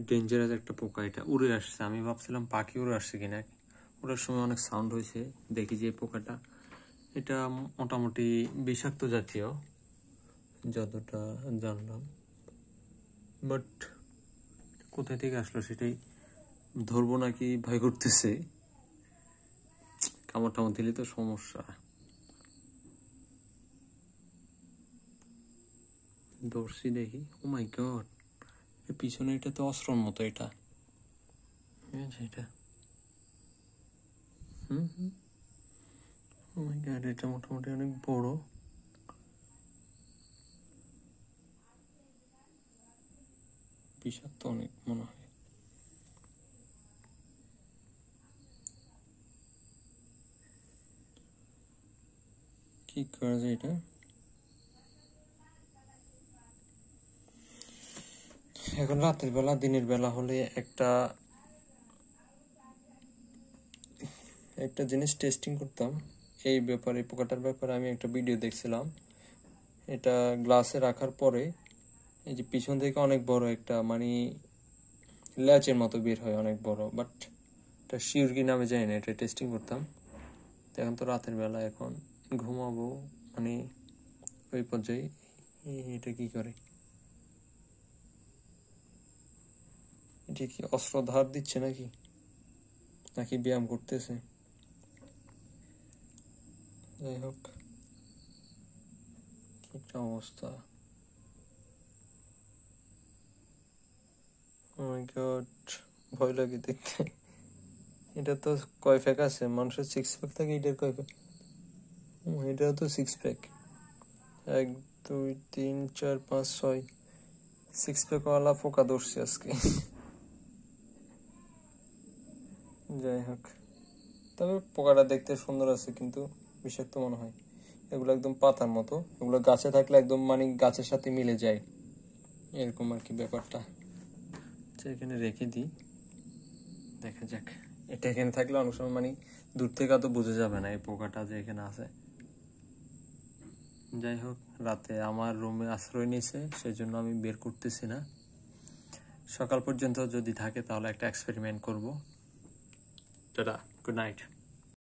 Dangerous একটা পোকা, এটা উড়ে আসছে। আমি ভাবছিলাম পাখি উড়ে আসছে কিনা, ওটার সময় অনেক সাউন্ড হয়েছে, দেখি যে পোকাটা এটা মোটামুটি বিষাক্ত জাতীয় যতটা জানলাম, বাট কোথায় থেকে আসলো সেটাই ধরবো নাকি ভয় করতেছে। কামড় টামড় দিলে তো সমস্যা। ধরছি দেখি, ও মাই গড, পিছনে এটা তো অস্ত্রর মতো, এটা এটা ও মাই গড, এটা মোটামুটি অনেক বড়। বিষাক্ত অনেক মনে হয়। কি করা যায় এটা? এখন রাতের বেলা, দিনের বেলা হলে একটা জিনিস টেস্টিং করতাম এই ব্যাপারে, পোকাটার ব্যাপারে। আমি একটা ভিডিও দেখছিলাম, এটা গ্লাসে রাখার পরে এই যে পিছন থেকে অনেক বড় একটা মানে ল্যাচের মতো বের হয়, অনেক বড়, বাট এটা শিওর কি নামে জানি না, এটা টেস্টিং করতাম। এখন তো রাতের বেলা, এখন ঘুমাবো মানে ওই পর্যায়ে। এটা কি করে? এটা কি অস্ত্র ধার দিচ্ছে নাকি নাকি ব্যায়াম করতেছে? যাই হোক, কি একটা অবস্থা। ও মাই গড, ভয় লাগে দেখতে। এটা তো কয় প্যাক আছে? মানুষের 6 প্যাক থাকে, এটার কয় প্যাক? এটাও তো 6 প্যাক। 1 2 3 4 5 6 6 প্যাক ওয়ালা পোকা ধরছি আজকে। যাই হোক, তবে পোকাটা দেখতে সুন্দর আছে, কিন্তু বিষাক্ত মনে হয়। এগুলো একদম পাতার মতো, এগুলো গাছে থাকলে একদম মানে গাছের সাথে মিলে যায়, এরকম আর কি ব্যাপারটা। এখানে রেখে দিই, দেখা যাক। এটা এখানে থাকলে অনেক সময় মানে দূর থেকে তো বোঝা যাবে না এই পোকাটা যে এখানে আছে। যাই হোক, রাতে আমার রুমে আশ্রয় নিয়েছে, সেই জন্য আমি বের করতেছি না। সকাল পর্যন্ত যদি থাকে তাহলে একটা এক্সপেরিমেন্ট করবো। Tata, good night.